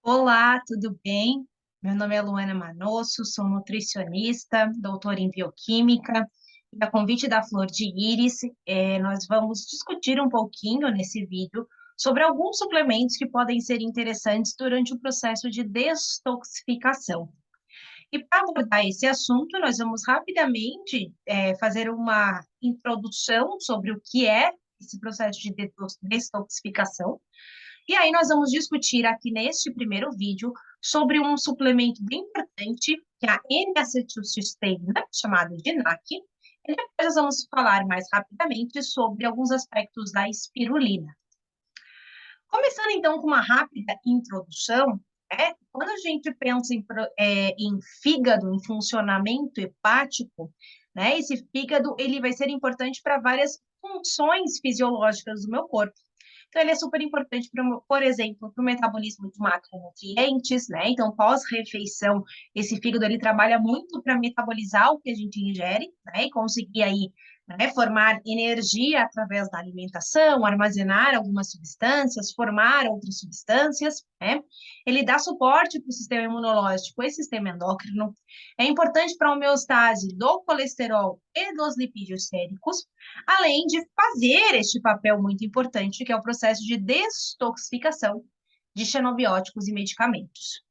Olá, tudo bem? Meu nome é Luana Manosso, sou nutricionista, doutora em bioquímica. E a convite da Flor de Íris, nós vamos discutir um pouquinho nesse vídeo sobre alguns suplementos que podem ser interessantes durante o processo de detoxificação. E para abordar esse assunto, nós vamos rapidamente fazer uma introdução sobre o que é esse processo de detoxificação e aí nós vamos discutir aqui neste primeiro vídeo sobre um suplemento bem importante, que é a N-acetilcisteína, chamado de NAC. E depois nós vamos falar mais rapidamente sobre alguns aspectos da espirulina. Começando então com uma rápida introdução, quando a gente pensa em fígado, em funcionamento hepático, né, esse fígado ele vai ser importante para várias funções fisiológicas do meu corpo. Então, ele é super importante, por exemplo, para o metabolismo de macronutrientes, né? Então, pós-refeição, esse fígado, ele trabalha muito para metabolizar o que a gente ingere, né? E conseguir aí, né, formar energia através da alimentação, armazenar algumas substâncias, formar outras substâncias, né? Ele dá suporte para o sistema imunológico e sistema endócrino. É importante para a homeostase do colesterol e dos lipídios séricos, além de fazer este papel muito importante, que é o processo de detoxificação de xenobióticos e medicamentos.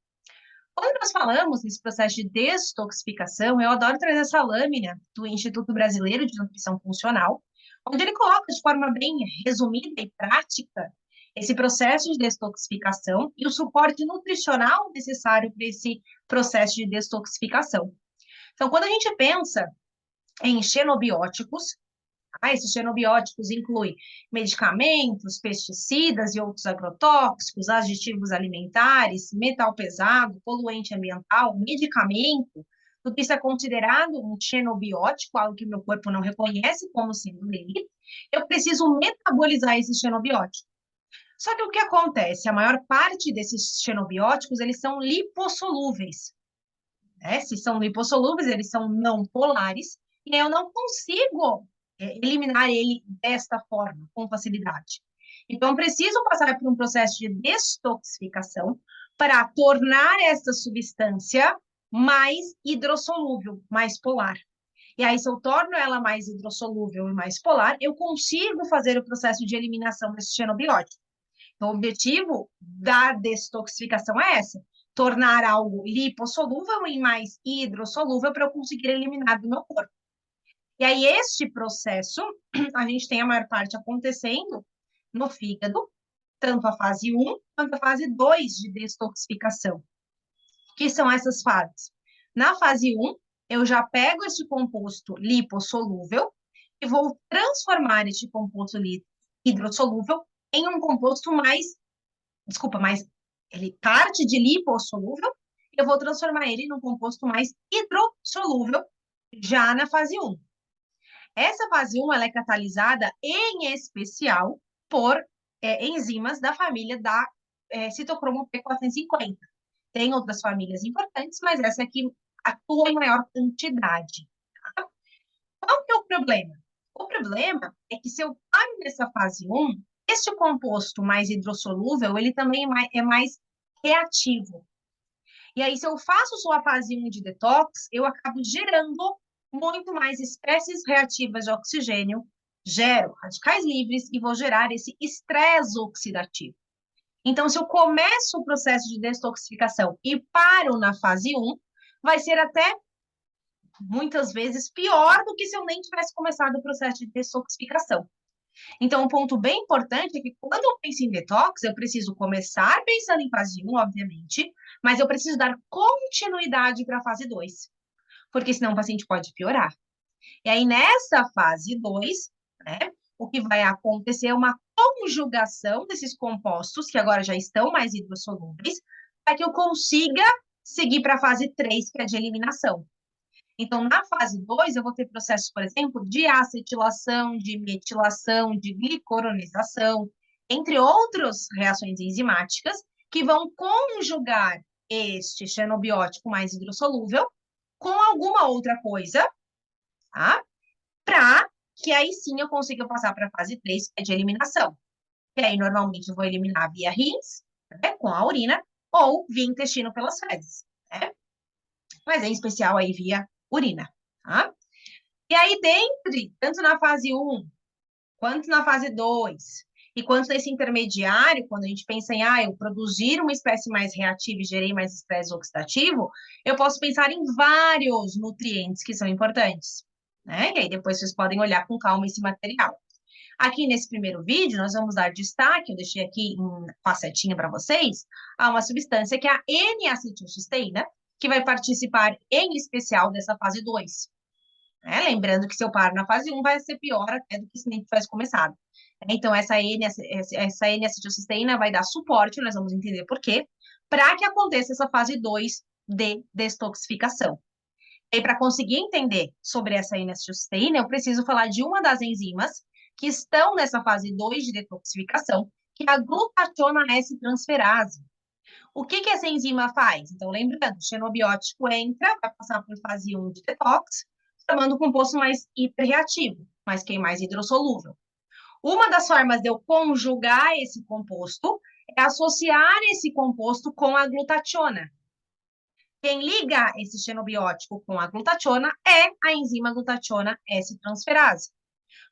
Quando nós falamos nesse processo de detoxificação, eu adoro trazer essa lâmina do Instituto Brasileiro de Nutrição Funcional, onde ele coloca de forma bem resumida e prática esse processo de detoxificação e o suporte nutricional necessário para esse processo de detoxificação. Então, quando a gente pensa em xenobióticos, esses xenobióticos incluem medicamentos, pesticidas e outros agrotóxicos, aditivos alimentares, metal pesado, poluente ambiental, medicamento. Tudo isso é considerado um xenobiótico, algo que meu corpo não reconhece como sendo dele. Eu preciso metabolizar esse xenobiótico. Só que o que acontece? A maior parte desses xenobióticos, eles são lipossolúveis, né? Se são lipossolúveis, eles são não polares, e eu não consigo eliminar ele desta forma, com facilidade. Então, preciso passar por um processo de detoxificação para tornar essa substância mais hidrossolúvel, mais polar. E aí, se eu torno ela mais hidrossolúvel e mais polar, eu consigo fazer o processo de eliminação desse xenobiótico. Então, o objetivo da detoxificação é essa: tornar algo lipossolúvel e mais hidrossolúvel para eu conseguir eliminar do meu corpo. E aí, este processo, a gente tem a maior parte acontecendo no fígado, tanto a fase 1 quanto a fase 2 de detoxificação. Que são essas fases? Na fase 1, eu já pego esse composto lipossolúvel e vou transformar este composto hidrossolúvel em um composto mais, ele parte de lipossolúvel, eu vou transformar ele num composto mais hidrossolúvel já na fase 1. Essa fase 1 ela é catalisada em especial por enzimas da família da citocromo P450. Tem outras famílias importantes, mas essa aqui atua em maior quantidade. Tá? Qual que é o problema? O problema é que se eu paro nessa fase 1, este composto mais hidrossolúvel, ele também é mais reativo. E aí, se eu faço só a fase 1 de detox, eu acabo gerando muito mais espécies reativas de oxigênio, gero radicais livres e vou gerar esse estresse oxidativo. Então, se eu começo o processo de detoxificação e paro na fase 1, vai ser até muitas vezes pior do que se eu nem tivesse começado o processo de detoxificação. Então, um ponto bem importante é que quando eu penso em detox, eu preciso começar pensando em fase 1, obviamente, mas eu preciso dar continuidade para a fase 2, porque senão o paciente pode piorar. E aí, nessa fase 2, né, o que vai acontecer é uma conjugação desses compostos, que agora já estão mais hidrossolúveis, para que eu consiga seguir para a fase 3, que é de eliminação. Então, na fase 2, eu vou ter processos, por exemplo, de acetilação, de metilação, de glicoronização, entre outras reações enzimáticas, que vão conjugar este xenobiótico mais hidrossolúvel com alguma outra coisa, tá? Para que aí sim eu consiga passar para a fase 3, que é de eliminação. E aí, normalmente, eu vou eliminar via rins, né, com a urina, ou via intestino pelas fezes, né? Mas em especial aí via urina, tá? E aí, tanto na fase 1 quanto na fase 2, e quanto nesse intermediário, quando a gente pensa em, eu produzir uma espécie mais reativa e gerei mais estresse oxidativo, eu posso pensar em vários nutrientes que são importantes, né? E aí depois vocês podem olhar com calma esse material. Aqui nesse primeiro vídeo, nós vamos dar destaque, eu deixei aqui com a setinha para vocês, a uma substância que é a N-acetilcisteína, que vai participar em especial dessa fase 2. Lembrando que se eu paro na fase 1, vai ser pior até do que se nem tivesse começado. Então, essa N-acetilcisteína vai dar suporte, nós vamos entender por quê, para que aconteça essa fase 2 de detoxificação. E para conseguir entender sobre essa N-acetilcisteína, eu preciso falar de uma das enzimas que estão nessa fase 2 de detoxificação, que é a glutationa S-transferase. O que essa enzima faz? Então, lembrando, o xenobiótico entra, vai passar por fase 1 de detox, formando um composto mais hiperreativo, mas que é mais hidrossolúvel. Uma das formas de eu conjugar esse composto é associar esse composto com a glutationa. Quem liga esse xenobiótico com a glutationa é a enzima glutationa S-transferase,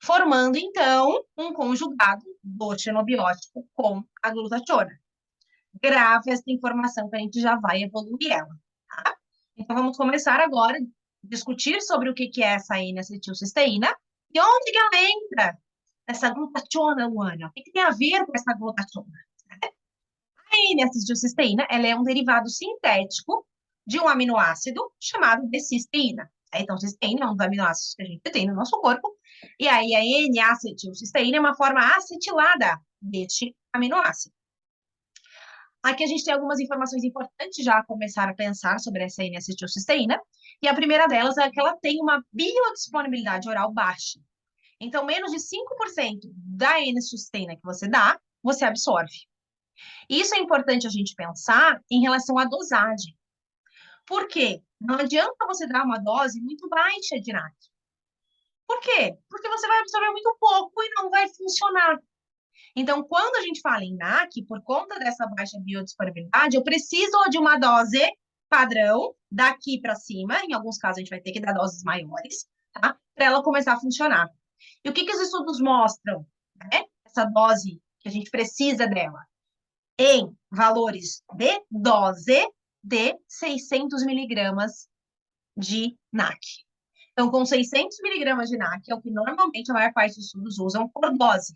formando, então, um conjugado do xenobiótico com a glutationa. Grave essa informação que a gente já vai evoluir ela, tá? Então, vamos começar agora a discutir sobre o que é essa N-acetilcisteína e onde que ela entra, essa glutationa, Luana. O que tem a ver com essa glutationa? A N-acetilcisteína, ela é um derivado sintético de um aminoácido chamado de cisteína. Então, cisteína é um dos aminoácidos que a gente tem no nosso corpo, e aí a N-acetilcisteína é uma forma acetilada deste aminoácido. Aqui a gente tem algumas informações importantes já a começar a pensar sobre essa N-acetilcisteína, e a primeira delas é que ela tem uma biodisponibilidade oral baixa. Então, menos de 5% da N-acetilcisteína que você dá, você absorve. Isso é importante a gente pensar em relação à dosagem. Por quê? Não adianta você dar uma dose muito baixa de NAC. Por quê? Porque você vai absorver muito pouco e não vai funcionar. Então, quando a gente fala em NAC, por conta dessa baixa biodisponibilidade, eu preciso de uma dose padrão daqui para cima. Em alguns casos, a gente vai ter que dar doses maiores, tá? Para ela começar a funcionar. E o que os estudos mostram? Né? Essa dose que a gente precisa dela em valores de dose de 600 miligramas de NAC. Então, com 600 miligramas de NAC, é o que normalmente a maior parte dos estudos usam por dose.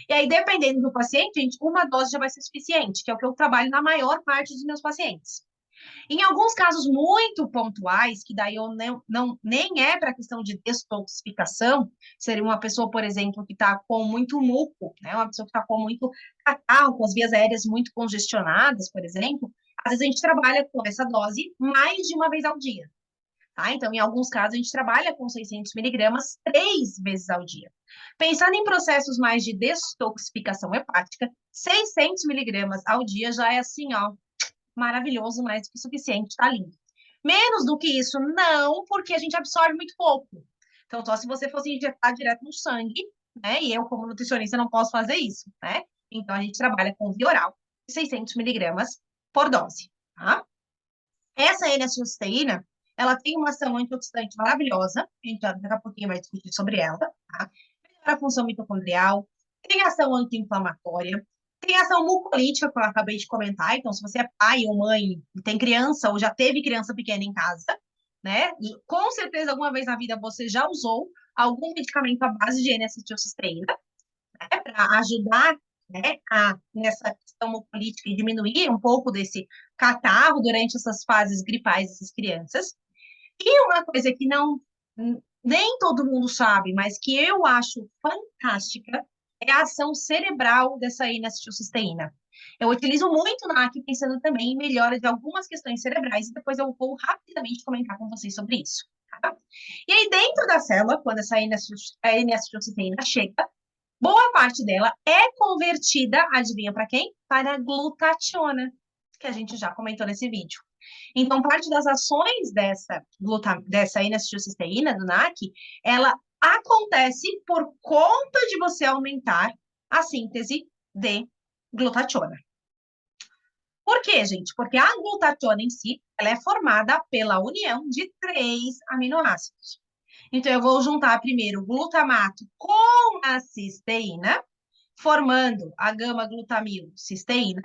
E aí, dependendo do paciente, gente, uma dose já vai ser suficiente, que é o que eu trabalho na maior parte dos meus pacientes. Em alguns casos muito pontuais, que daí eu nem é para questão de detoxificação, seria uma pessoa, por exemplo, que está com muito muco, né? Uma pessoa que está com muito catarro, com as vias aéreas muito congestionadas, por exemplo, às vezes a gente trabalha com essa dose mais de uma vez ao dia. Tá? Então, em alguns casos, a gente trabalha com 600 miligramas 3 vezes ao dia. Pensando em processos mais de detoxificação hepática, 600 miligramas ao dia já é assim, ó, maravilhoso, mais do que suficiente, tá lindo. Menos do que isso, não, porque a gente absorve muito pouco. Então, só se você fosse injetar direto no sangue, né? E eu, como nutricionista, não posso fazer isso, né? Então, a gente trabalha com via oral, 600 miligramas por dose, tá? Essa N-acetilcisteína, ela tem uma ação antioxidante maravilhosa, a gente daqui a pouquinho vai discutir sobre ela, tá? Melhora a função mitocondrial, tem ação anti-inflamatória, tem ação mucolítica, que eu acabei de comentar, então se você é pai ou mãe, tem criança ou já teve criança pequena em casa, né? Com certeza alguma vez na vida você já usou algum medicamento à base de N-acetilcisteína, né? Para ajudar, né, nessa questão mucolítica e diminuir um pouco desse catarro durante essas fases gripais dessas crianças. E uma coisa que nem todo mundo sabe, mas que eu acho fantástica, é a ação cerebral dessa N-acetilcisteína. Eu utilizo muito na NAC pensando também em melhora de algumas questões cerebrais, e depois eu vou rapidamente comentar com vocês sobre isso. Tá? E aí, dentro da célula, quando essa N-acetilcisteína chega, boa parte dela é convertida, adivinha para quem? Para a glutationa, que a gente já comentou nesse vídeo. Então, parte das ações dessa N-acetilcisteína, do NAC, ela acontece por conta de você aumentar a síntese de glutationa. Por quê, gente? Porque a glutationa em si, ela é formada pela união de três aminoácidos. Então, eu vou juntar primeiro o glutamato com a cisteína, formando a gama-glutamil-cisteína,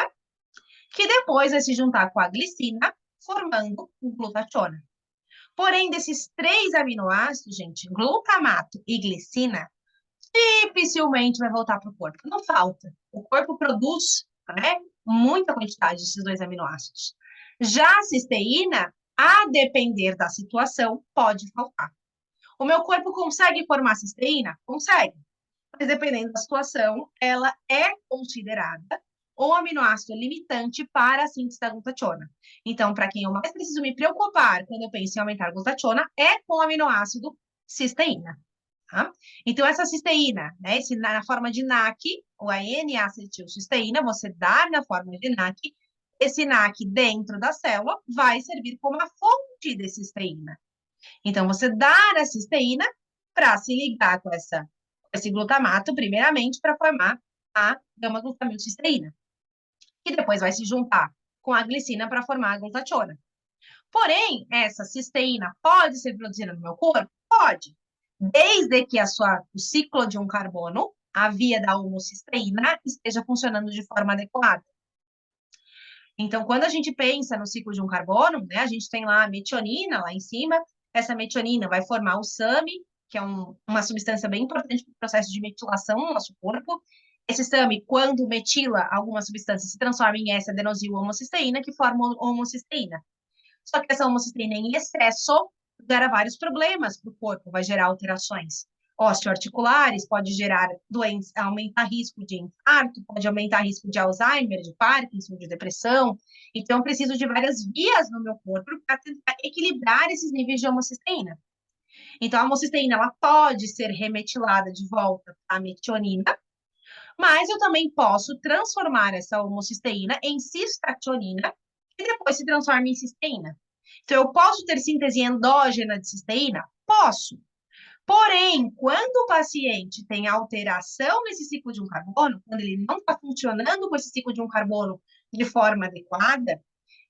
que depois vai se juntar com a glicina, formando o glutationa. Porém, desses três aminoácidos, gente, glutamato e glicina, dificilmente vai voltar para o corpo. Não falta. O corpo produz, né, muita quantidade desses dois aminoácidos. Já a cisteína, a depender da situação, pode faltar. O meu corpo consegue formar cisteína? Consegue. Mas dependendo da situação, ela é considerada um aminoácido limitante para a síntese da glutationa. Então, para quem eu mais preciso me preocupar quando eu penso em aumentar a glutationa, é com o aminoácido cisteína. Tá? Então, essa cisteína, né, na forma de NAC, ou a N-acetilcisteína, você dá na forma de NAC, esse NAC dentro da célula vai servir como a fonte de cisteína. Então, você dá a cisteína para se ligar com esse glutamato, primeiramente, para formar a gama-glutamilcisteína, que depois vai se juntar com a glicina para formar a glutationa. Porém, essa cisteína pode ser produzida no meu corpo? Pode. Desde que o ciclo de um carbono, a via da homocisteína, esteja funcionando de forma adequada. Então, quando a gente pensa no ciclo de um carbono, né, a gente tem lá a metionina lá em cima, essa metionina vai formar o SAMe, que é uma substância bem importante para o processo de metilação no nosso corpo. Esse SAMe, quando metila alguma substância, se transforma em S-adenosil-homocisteína, que forma homocisteína. Só que essa homocisteína em excesso gera vários problemas para o corpo, vai gerar alterações osteoarticulares, pode gerar doenças, aumentar risco de infarto, pode aumentar risco de Alzheimer, de Parkinson, de depressão. Então, eu preciso de várias vias no meu corpo para tentar equilibrar esses níveis de homocisteína. Então, a homocisteína ela pode ser remetilada de volta à metionina, mas eu também posso transformar essa homocisteína em cistationina e depois se transforma em cisteína. Então, eu posso ter síntese endógena de cisteína? Posso. Porém, quando o paciente tem alteração nesse ciclo de um carbono, quando ele não está funcionando com esse ciclo de um carbono de forma adequada,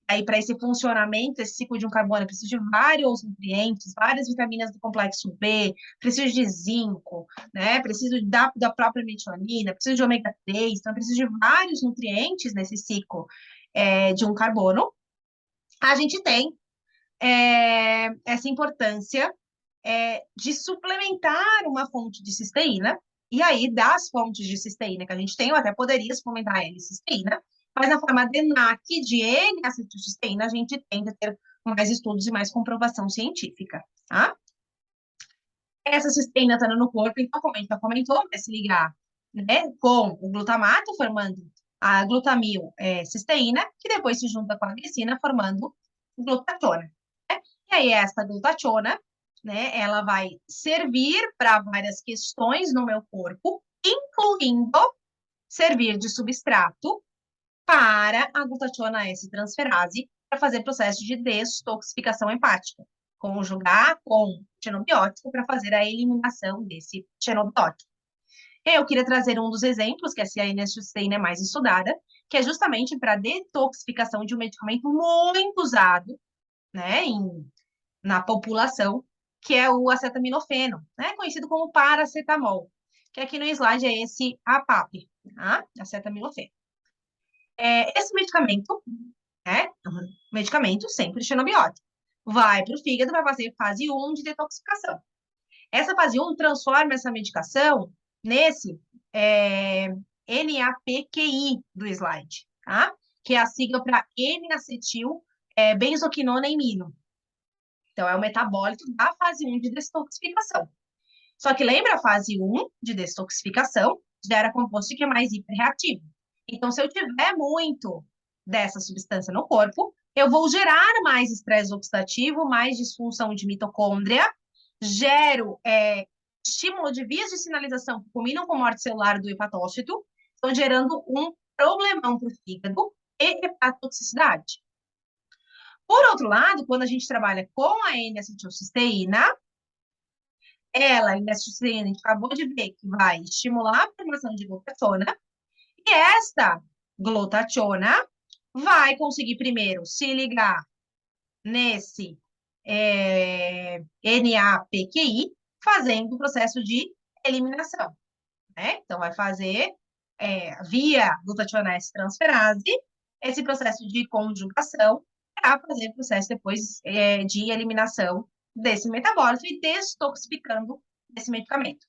aí para esse funcionamento, esse ciclo de um carbono, eu preciso de vários nutrientes, várias vitaminas do complexo B, preciso de zinco, né? Preciso da própria metionina, preciso de ômega 3, então eu preciso de vários nutrientes nesse ciclo de um carbono. A gente tem essa importância de suplementar uma fonte de cisteína, e aí das fontes de cisteína que a gente tem, eu até poderia suplementar a N-cisteína, mas na forma de NAC, de N-acetilcisteína, a gente tende a ter mais estudos e mais comprovação científica, tá? Essa cisteína está no corpo, então, como a gente já comentou, vai se ligar, né, com o glutamato, formando a glutamil-cisteína, que depois se junta com a glicina, formando glutationa. Né? E aí, essa glutationa, né, ela vai servir para várias questões no meu corpo, incluindo servir de substrato para a glutationa S-transferase para fazer processo de destoxificação hepática, conjugar com xenobiótico para fazer a eliminação desse xenobiótico. Eu queria trazer um dos exemplos, que a cisteína é mais estudada, que é justamente para detoxificação de um medicamento muito usado, né, na população, que é o acetaminofeno, né, conhecido como paracetamol, que aqui no slide é esse APAP, tá? Acetaminofeno. Esse medicamento, né, medicamento sempre xenobiótico, vai para o fígado, vai fazer fase 1 de detoxificação. Essa fase 1 transforma essa medicação nesse NAPQI do slide, tá? Que é a sigla para N-acetil benzoquinona imino. Então, é o metabólito da fase 1 de detoxificação. Só que lembra a fase 1 de detoxificação, gera composto que é mais hiperreativo. Então, se eu tiver muito dessa substância no corpo, eu vou gerar mais estresse oxidativo, mais disfunção de mitocôndria, gero estímulo de vias de sinalização que combinam com morte celular do hepatócito, estão gerando um problemão para o fígado e hepatotoxicidade. Por outro lado, quando a gente trabalha com a N-acetilcisteína, ela, a N-acetilcisteína, a gente acabou de ver que vai estimular a formação de glutationa, e esta glutationa vai conseguir primeiro se ligar nesse NAPQI, fazendo o processo de eliminação, né? Então, vai fazer via glutationase transferase esse processo de conjugação para fazer o processo depois de eliminação desse metabólito e destoxificando esse medicamento.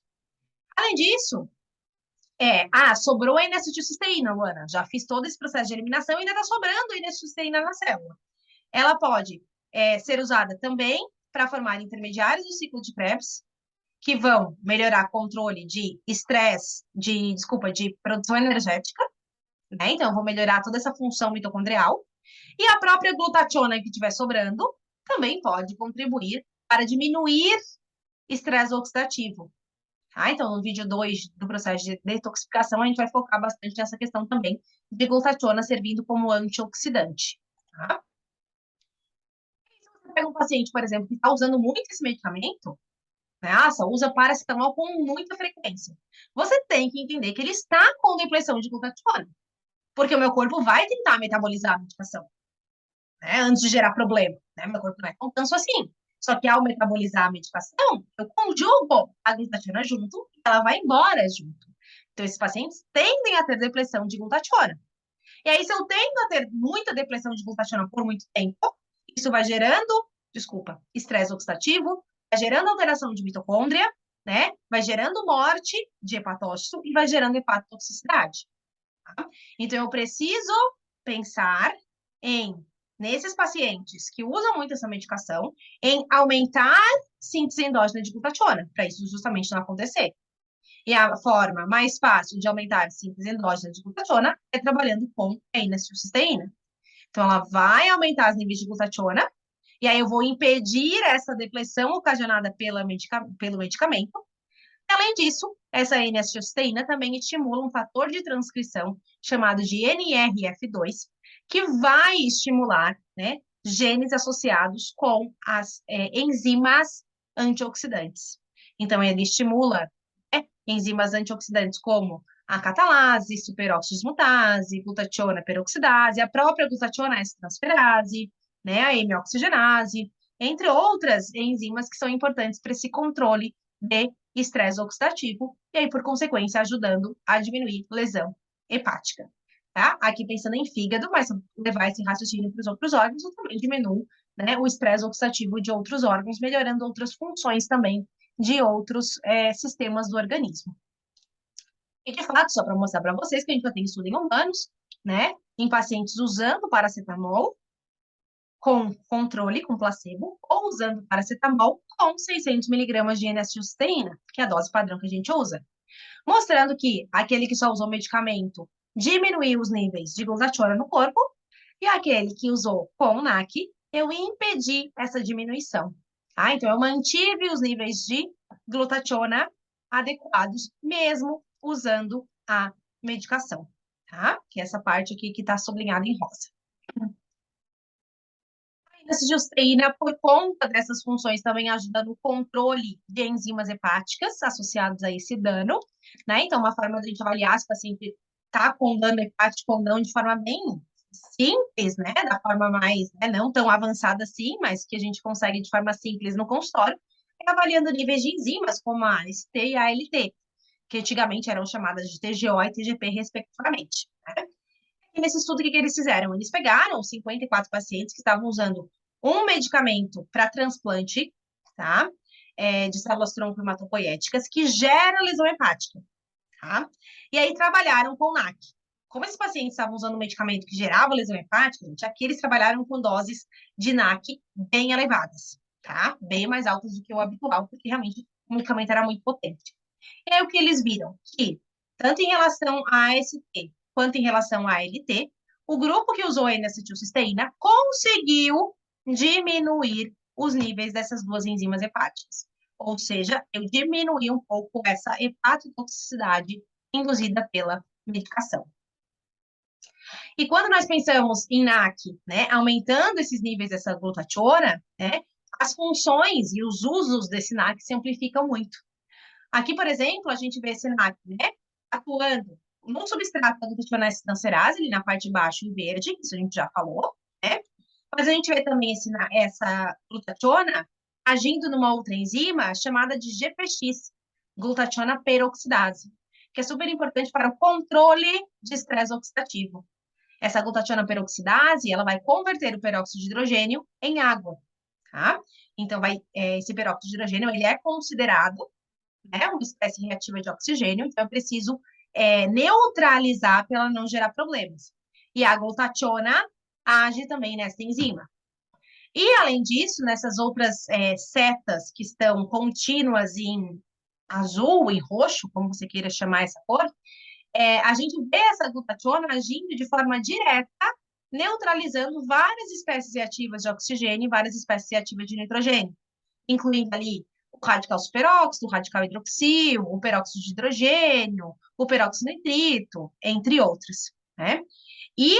Além disso, sobrou a N-acetilcisteína, Luana. Já fiz todo esse processo de eliminação e ainda está sobrando a N-acetilcisteína na célula. Ela pode ser usada também para formar intermediários do ciclo de Krebs, que vão melhorar controle de estresse, de produção energética, né? Então, eu vou melhorar toda essa função mitocondrial. E a própria glutationa que estiver sobrando também pode contribuir para diminuir estresse oxidativo. Tá? Então, no vídeo 2 do processo de detoxificação, a gente vai focar bastante nessa questão também de glutationa servindo como antioxidante. Tá? Se você pega um paciente, por exemplo, que está usando muito esse medicamento, né? Só usa paracetamol com muita frequência. Você tem que entender que ele está com depleção de glutationa, porque o meu corpo vai tentar metabolizar a medicação, né? Antes de gerar problema, né? Meu corpo não é tão tanso assim. Só que ao metabolizar a medicação, eu conjugo a glutationa junto e ela vai embora junto. Então, esses pacientes tendem a ter depressão de glutationa. E aí, se eu tendo a ter muita depressão de glutationa por muito tempo, isso vai gerando, estresse oxidativo, vai gerando alteração de mitocôndria, né? Vai gerando morte de hepatócito e vai gerando hepatotoxicidade. Tá? Então, eu preciso pensar nesses pacientes que usam muito essa medicação, em aumentar síntese endógena de glutationa, para isso justamente não acontecer. E a forma mais fácil de aumentar a síntese endógena de glutationa é trabalhando com a N-acetilcisteína. Então, ela vai aumentar os níveis de glutationa, e aí eu vou impedir essa depressão ocasionada pelo medicamento. Além disso, essa N-acetilcisteína também estimula um fator de transcrição chamado de NRF2, que vai estimular, né, genes associados com as enzimas antioxidantes. Então, ele estimula enzimas antioxidantes como a catalase, superóxido dismutase, glutationa peroxidase, a própria glutationa transferase, né, a hemioxigenase, entre outras enzimas que são importantes para esse controle de estresse oxidativo, e aí, por consequência, ajudando a diminuir lesão hepática. Tá? Aqui pensando em fígado, mas levar esse raciocínio para os outros órgãos, eu também diminuo, né, o estresse oxidativo de outros órgãos, melhorando outras funções também de outros sistemas do organismo. E, de fato, só para mostrar para vocês que a gente já tem estudo em humanos, né, em pacientes usando paracetamol com controle, com placebo, ou usando paracetamol com 600 miligramas de N-acetilcisteína, que é a dose padrão que a gente usa. Mostrando que aquele que só usou medicamento diminuiu os níveis de glutationa no corpo, e aquele que usou com NAC, eu impedi essa diminuição. Tá? Então, eu mantive os níveis de glutationa adequados, mesmo usando a medicação, tá? Que é essa parte aqui que está sublinhada em rosa. A N-acetilcisteína, por conta dessas funções, também ajuda no controle de enzimas hepáticas associadas a esse dano, né? Então, uma forma de a gente avaliar se o paciente está com dano hepático ou não de forma bem simples, né? Da forma mais, né, não tão avançada assim, mas que a gente consegue de forma simples no consultório, é avaliando níveis de enzimas, como a AST e a ALT, que antigamente eram chamadas de TGO e TGP, respectivamente. Né? E nesse estudo, o que eles fizeram? Eles pegaram 54 pacientes que estavam usando um medicamento para transplante, tá? De células tronco-hematopoéticas, que gera lesão hepática, tá? E aí trabalharam com NAC. Como esses pacientes estavam usando um medicamento que gerava lesão hepática, gente, aqui eles trabalharam com doses de NAC bem elevadas, tá? Bem mais altas do que o habitual, porque realmente o medicamento era muito potente. E aí o que eles viram? Que, tanto em relação a AST quanto em relação à ALT, o grupo que usou a N-acetilcisteína conseguiu diminuir os níveis dessas duas enzimas hepáticas. Ou seja, eu diminuí um pouco essa hepatotoxicidade induzida pela medicação. E quando nós pensamos em NAC, né, aumentando esses níveis dessa glutationa, né, as funções e os usos desse NAC se amplificam muito. Aqui, por exemplo, a gente vê esse NAC, né, atuando no substrato da glutationa S-transferase, ali na parte de baixo em verde, isso a gente já falou, né? Mas a gente vê também essa glutationa agindo numa outra enzima chamada de GPX, glutationa peroxidase, que é super importante para o controle de estresse oxidativo. Essa glutationa peroxidase, ela vai converter o peróxido de hidrogênio em água, tá? Então, esse peróxido de hidrogênio, ele é considerado, né, uma espécie reativa de oxigênio, então eu preciso neutralizar para ela não gerar problemas. E a glutationa age também nessa enzima. E, além disso, nessas outras setas que estão contínuas em azul, em roxo, como você queira chamar essa cor, a gente vê essa glutationa agindo de forma direta, neutralizando várias espécies reativas de oxigênio e várias espécies reativas de nitrogênio, incluindo ali o radical superóxido, o radical hidroxil, o peróxido de hidrogênio, o peróxido nitrito, entre outros, né? E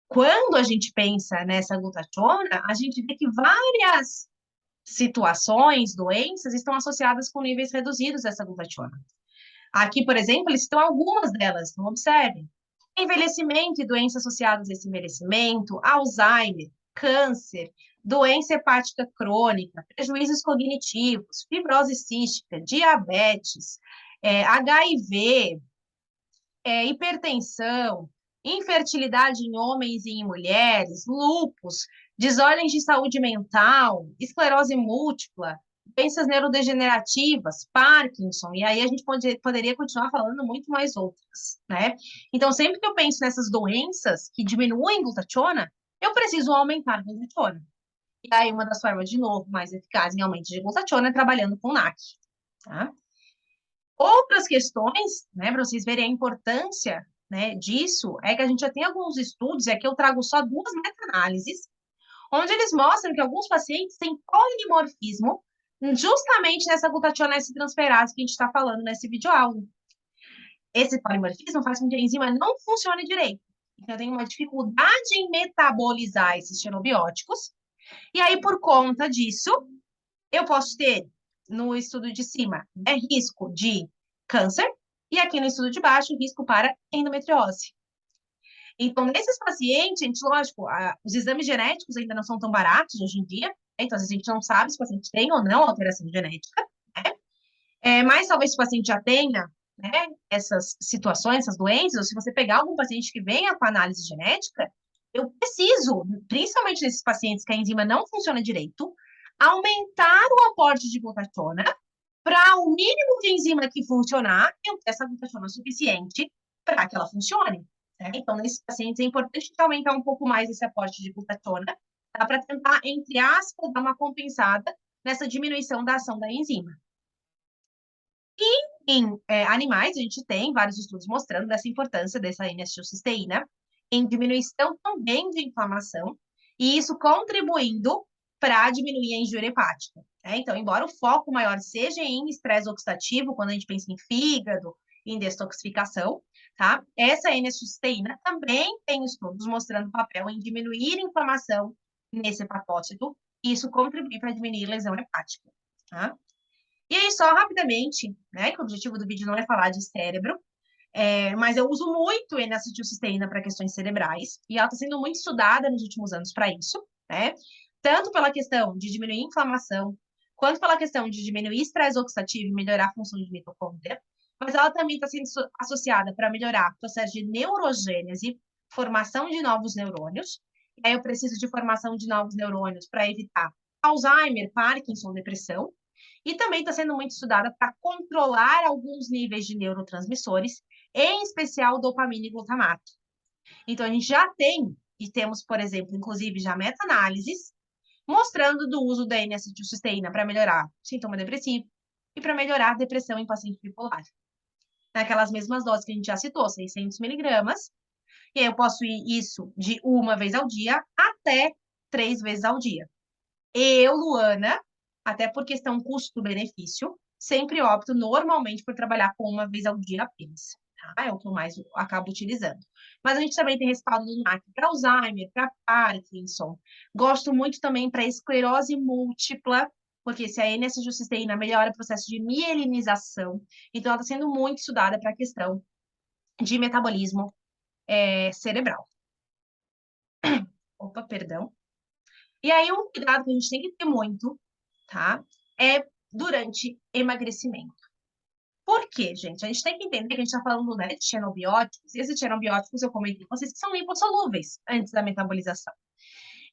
quando a gente pensa nessa glutationa, a gente vê que várias situações, doenças, estão associadas com níveis reduzidos dessa glutationa. Aqui, por exemplo, eles citam algumas delas, então observem. Envelhecimento e doenças associadas a esse envelhecimento, Alzheimer, câncer, doença hepática crônica, prejuízos cognitivos, fibrose cística, diabetes, HIV, hipertensão, infertilidade em homens e em mulheres, lúpus, desordens de saúde mental, esclerose múltipla, doenças neurodegenerativas, Parkinson, e aí a gente poderia continuar falando muito mais outras, né? Então, sempre que eu penso nessas doenças que diminuem glutationa, eu preciso aumentar a glutationa. E aí, uma das formas, de novo, mais eficazes em aumento de glutationa é trabalhando com NAC, tá? Outras questões, né, para vocês verem a importância, né, disso, é que a gente já tem alguns estudos, e aqui eu trago só 2 meta-análises, onde eles mostram que alguns pacientes têm polimorfismo justamente nessa glutationa S-transferase que a gente está falando nesse videoaula. Esse polimorfismo faz com que a enzima não funcione direito. Então, eu tenho uma dificuldade em metabolizar esses xenobióticos, e aí, por conta disso, eu posso ter, no estudo de cima, risco de câncer, e aqui no estudo de baixo, risco para endometriose. Então, nesses pacientes, gente, lógico, os exames genéticos ainda não são tão baratos hoje em dia, então, às vezes a gente não sabe se o paciente tem ou não alteração genética, né? Mas talvez se o paciente já tenha, né, essas situações, essas doenças, ou se você pegar algum paciente que venha com análise genética, eu preciso, principalmente nesses pacientes que a enzima não funciona direito, aumentar o aporte de glutationa para o mínimo de enzima que funcionar, eu ter essa glutationa suficiente para que ela funcione, né? Então, nesses pacientes é importante aumentar um pouco mais esse aporte de glutationa, tá? Para tentar, entre aspas, dar uma compensada nessa diminuição da ação da enzima. Em animais, a gente tem vários estudos mostrando dessa importância dessa N-acetilcisteína em diminuição também de inflamação, e isso contribuindo para diminuir a injúria hepática, né? Então, embora o foco maior seja em estresse oxidativo, quando a gente pensa em fígado, em detoxificação, tá? Essa N-acetilcisteína também tem estudos mostrando papel em diminuir a inflamação nesse hepatócito, e isso contribui para diminuir lesão hepática, tá? E aí, só rapidamente, né, que o objetivo do vídeo não é falar de cérebro, mas eu uso muito N-acetilcisteína para questões cerebrais, e ela está sendo muito estudada nos últimos anos para isso, né? Tanto pela questão de diminuir a inflamação, quanto pela questão de diminuir estresse oxidativo e melhorar a função de mitocôndria, mas ela também está sendo associada para melhorar o processo de neurogênese, formação de novos neurônios, e aí eu preciso de formação de novos neurônios para evitar Alzheimer, Parkinson, depressão, e também está sendo muito estudada para controlar alguns níveis de neurotransmissores, em especial dopamina e glutamato. Então, a gente já tem, e temos, por exemplo, inclusive já meta-análises, mostrando do uso da N-acetilcisteína para melhorar sintoma depressivo e para melhorar a depressão em paciente bipolar. Naquelas mesmas doses que a gente já citou, 600 miligramas, e aí eu posso ir isso de 1 vez ao dia até 3 vezes ao dia. Eu, Luana, até por questão custo-benefício, sempre opto normalmente por trabalhar com 1 vez ao dia apenas. Tá? É o que eu mais acabo utilizando. Mas a gente também tem respaldo do NAC para Alzheimer, para Parkinson. Gosto muito também para esclerose múltipla, porque se a N-acetilcisteína melhora o processo de mielinização, então ela está sendo muito estudada para a questão de metabolismo cerebral. Opa, perdão. E aí, um cuidado que a gente tem que ter muito, tá? É durante emagrecimento. Por quê, gente? A gente tem que entender que a gente está falando, né, de xenobióticos, e esses xenobióticos, eu comentei com vocês, que são lipossolúveis antes da metabolização.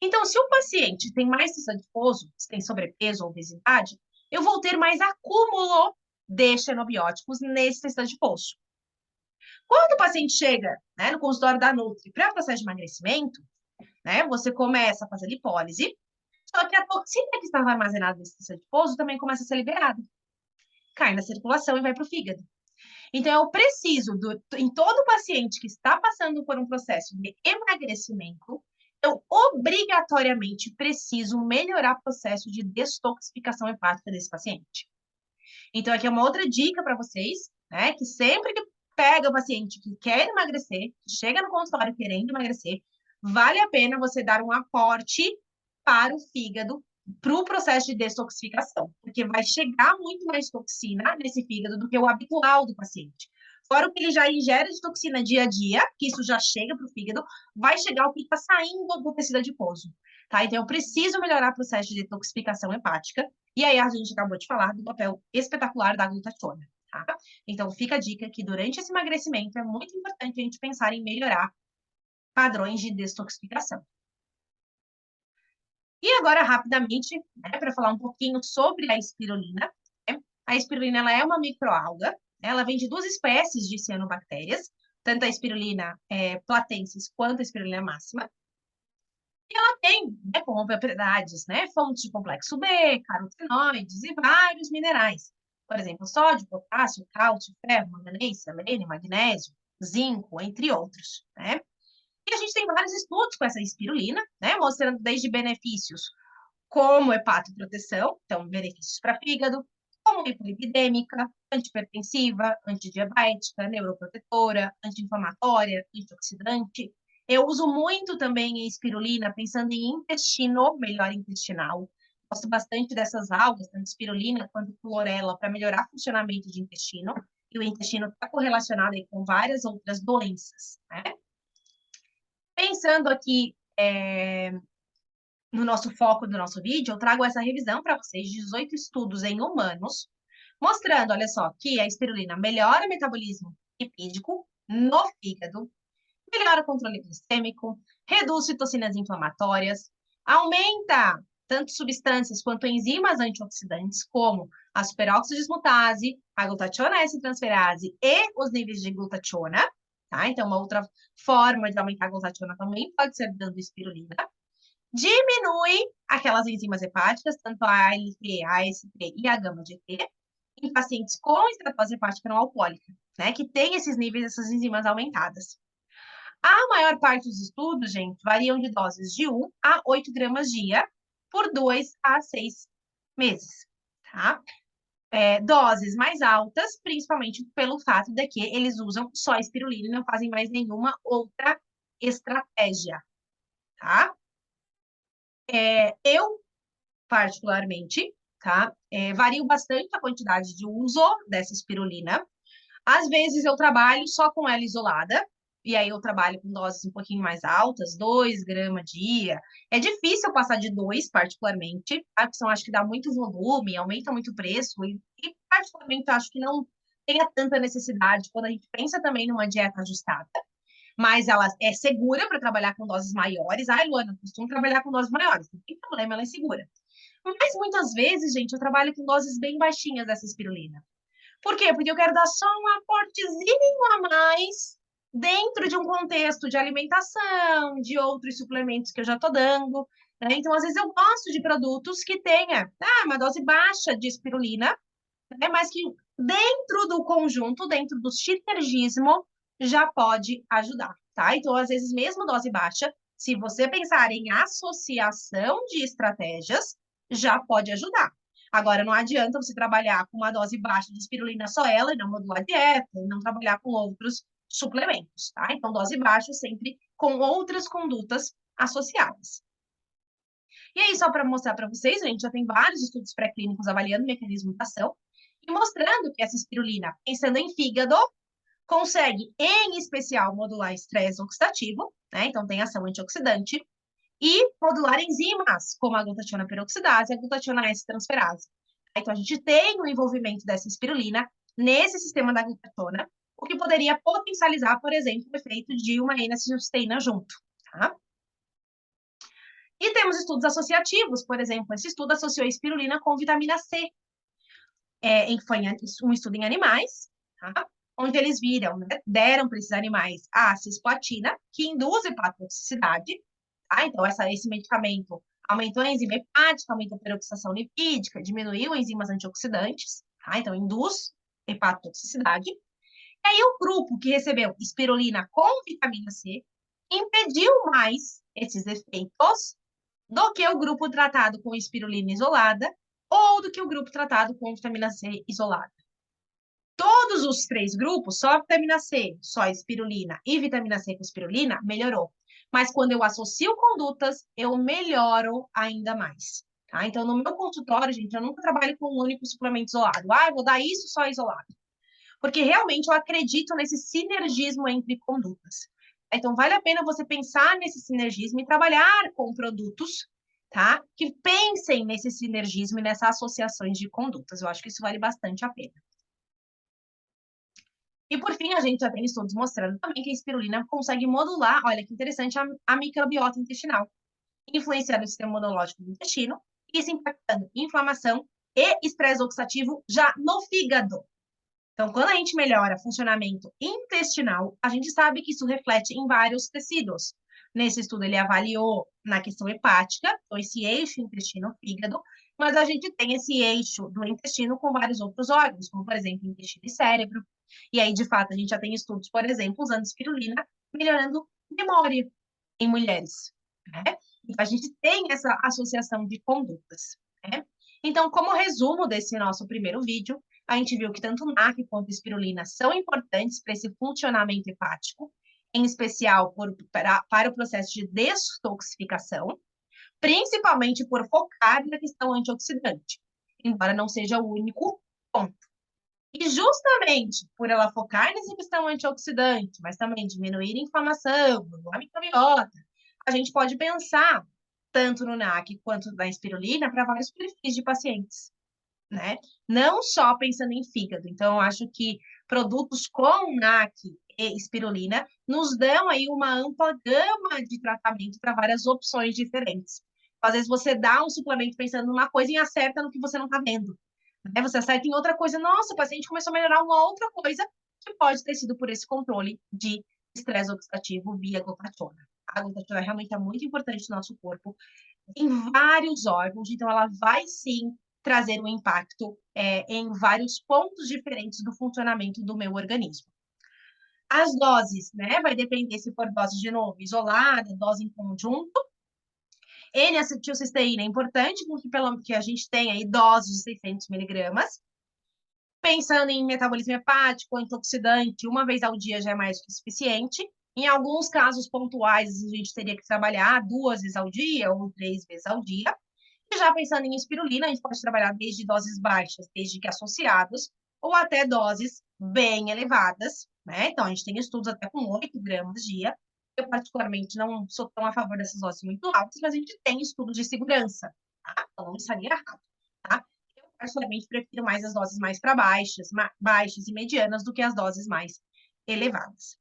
Então, se o paciente tem mais cista adiposo, se tem sobrepeso ou obesidade, eu vou ter mais acúmulo de xenobióticos nesse cista adiposo. Quando o paciente chega, né, no consultório da Nutri para o processo de emagrecimento, né, você começa a fazer lipólise, só que a toxina que estava armazenada nesse cista adiposo também começa a ser liberada, cai na circulação e vai para o fígado. Então, eu preciso, em todo paciente que está passando por um processo de emagrecimento, eu obrigatoriamente preciso melhorar o processo de detoxificação hepática desse paciente. Então, aqui é uma outra dica para vocês, né? Que sempre que pega o paciente que quer emagrecer, que chega no consultório querendo emagrecer, vale a pena você dar um aporte para o fígado para o processo de detoxificação, porque vai chegar muito mais toxina nesse fígado do que o habitual do paciente. Fora o que ele já ingere de toxina dia a dia, que isso já chega para o fígado, vai chegar o que está saindo do tecido adiposo, tá? Então, eu preciso melhorar o processo de detoxificação hepática, e aí a gente acabou de falar do papel espetacular da glutationa, tá? Então, fica a dica que durante esse emagrecimento é muito importante a gente pensar em melhorar padrões de detoxificação. E agora, rapidamente, né, para falar um pouquinho sobre a espirulina. Né? A espirulina ela é uma microalga, né? Ela vem de duas espécies de cianobactérias, tanto a espirulina platensis quanto a espirulina máxima. E ela tem, né, como propriedades, né, fontes de complexo B, carotenoides e vários minerais. Por exemplo, sódio, potássio, cálcio, ferro, manganês, selênio, magnésio, zinco, entre outros, né? E a gente tem vários estudos com essa espirulina, né, mostrando desde benefícios como hepatoproteção, então benefícios para fígado, como hipolipidêmica, antihipertensiva, antidiabética, neuroprotetora, anti-inflamatória, antioxidante. Eu uso muito também a espirulina pensando em intestino, melhor intestinal. Gosto bastante dessas algas, tanto espirulina quanto clorela, para melhorar o funcionamento de intestino. E o intestino está correlacionado aí com várias outras doenças, né? Pensando aqui no nosso foco do nosso vídeo, eu trago essa revisão para vocês de 18 estudos em humanos, mostrando, olha só, que a espirulina melhora o metabolismo lipídico no fígado, melhora o controle glicêmico, reduz citocinas inflamatórias, aumenta tanto substâncias quanto enzimas antioxidantes, como a superóxido dismutase, a glutationa S-transferase e os níveis de glutationa, tá? Então, uma outra forma de aumentar a glutationa também pode ser dando espirulina. Diminui aquelas enzimas hepáticas, tanto a ALT, a AST e a gama-GT, em pacientes com esteatose hepática não alcoólica, né? Que tem esses níveis, essas enzimas aumentadas. A maior parte dos estudos, gente, variam de doses de 1 a 8 gramas dia por 2 a 6 meses, tá? Doses mais altas, principalmente pelo fato de que eles usam só espirulina e não fazem mais nenhuma outra estratégia, tá? Eu, particularmente, tá? Vario bastante a quantidade de uso dessa espirulina. Às vezes eu trabalho só com ela isolada, e aí eu trabalho com doses um pouquinho mais altas, 2 gramas dia. É difícil passar de 2, particularmente, tá? Porque senão acho que dá muito volume, aumenta muito o preço, e particularmente eu acho que não tenha tanta necessidade quando a gente pensa também numa dieta ajustada. Mas ela é segura para trabalhar com doses maiores. Ai, Luana, eu costumo trabalhar com doses maiores. Não tem problema, ela é segura. Mas muitas vezes, gente, eu trabalho com doses bem baixinhas dessa espirulina. Por quê? Porque eu quero dar só um aportezinho a mais dentro de um contexto de alimentação, de outros suplementos que eu já estou dando. Né? Então, às vezes, eu gosto de produtos que tenha uma dose baixa de espirulina, né? Mas que dentro do conjunto, dentro do sinergismo, já pode ajudar, tá? Então, às vezes, mesmo dose baixa, se você pensar em associação de estratégias, já pode ajudar. Agora, não adianta você trabalhar com uma dose baixa de espirulina só ela e não modular a dieta, e não trabalhar com outros suplementos, tá? Então, dose baixa sempre com outras condutas associadas. E aí, só para mostrar para vocês, a gente já tem vários estudos pré-clínicos avaliando o mecanismo de ação e mostrando que essa espirulina, pensando em fígado, consegue, em especial, modular estresse oxidativo, né? Então, tem ação antioxidante, e modular enzimas, como a glutationa peroxidase e a glutationa S-transferase. Então, a gente tem o envolvimento dessa espirulina nesse sistema da glutationa, o que poderia potencializar, por exemplo, o efeito de uma N-acetilcisteína junto, tá? E temos estudos associativos, por exemplo, esse estudo associou a espirulina com vitamina C, foi um estudo em animais, tá? Onde eles viram, né, deram para esses animais a cisplatina, que induz hepatotoxicidade, tá? Então, esse medicamento aumentou a enzima hepática, aumentou a peroxidação lipídica, diminuiu enzimas antioxidantes, tá? Então, induz hepatotoxicidade. E aí, o grupo que recebeu espirulina com vitamina C impediu mais esses efeitos do que o grupo tratado com espirulina isolada ou do que o grupo tratado com vitamina C isolada. Todos os três grupos, só vitamina C, só espirulina e vitamina C com espirulina, melhorou. Mas quando eu associo condutas, eu melhoro ainda mais. Tá? Então, no meu consultório, gente, eu nunca trabalho com um único suplemento isolado. Ah, eu vou dar isso só isolado. Porque realmente eu acredito nesse sinergismo entre condutas. Então, vale a pena você pensar nesse sinergismo e trabalhar com produtos, tá? Que pensem nesse sinergismo e nessas associações de condutas. Eu acho que isso vale bastante a pena. E por fim, a gente já tem estudos mostrando também que a espirulina consegue modular, olha que interessante, a microbiota intestinal, influenciando o sistema imunológico do intestino, isso impactando inflamação e estresse oxidativo já no fígado. Então, quando a gente melhora o funcionamento intestinal, a gente sabe que isso reflete em vários tecidos. Nesse estudo, ele avaliou na questão hepática, então esse eixo intestino-fígado, mas a gente tem esse eixo do intestino com vários outros órgãos, como, por exemplo, intestino e cérebro. E aí, de fato, a gente já tem estudos, por exemplo, usando espirulina, melhorando memória em mulheres, né? Então, a gente tem essa associação de condutas, né? Então, como resumo desse nosso primeiro vídeo, a gente viu que tanto NAC quanto espirulina são importantes para esse funcionamento hepático, em especial para o processo de detoxificação, principalmente por focar na questão antioxidante, embora não seja o único ponto. E justamente por ela focar nessa questão antioxidante, mas também diminuir a inflamação, a microbiota, a gente pode pensar tanto no NAC quanto na espirulina para vários perfis de pacientes, né? Não só pensando em fígado. Então, eu acho que produtos com NAC e espirulina nos dão aí uma ampla gama de tratamento para várias opções diferentes. Às vezes você dá um suplemento pensando numa coisa e acerta no que você não está vendo. Né? Você acerta em outra coisa. Nossa, o paciente começou a melhorar uma outra coisa que pode ter sido por esse controle de estresse oxidativo via glutationa. A glutationa realmente é muito importante no nosso corpo, em vários órgãos, então ela vai sim trazer um impacto em vários pontos diferentes do funcionamento do meu organismo. As doses, né? Vai depender se for dose de novo isolada, dose em conjunto. N-acetilcisteína é importante, porque pelo que a gente tem aí doses de 600 miligramas. Pensando em metabolismo hepático, antioxidante, uma vez ao dia já é mais que suficiente. Em alguns casos pontuais, a gente teria que trabalhar 2 vezes ao dia ou 3 vezes ao dia. E já pensando em espirulina, a gente pode trabalhar desde doses baixas, desde que associados, ou até doses bem elevadas, né? Então, a gente tem estudos até com 8 gramas dia. Eu, particularmente, não sou tão a favor dessas doses muito altas, mas a gente tem estudos de segurança, tá? Então, não estaria errado, tá? Eu, particularmente, prefiro mais as doses mais para baixas e medianas do que as doses mais elevadas.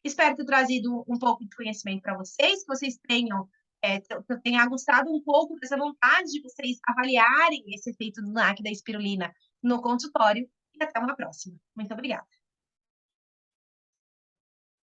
Espero ter trazido um pouco de conhecimento para vocês, que vocês tenham que eu tenha gostado um pouco dessa vontade de vocês avaliarem esse efeito do NAC da espirulina no consultório. E até uma próxima. Muito obrigada.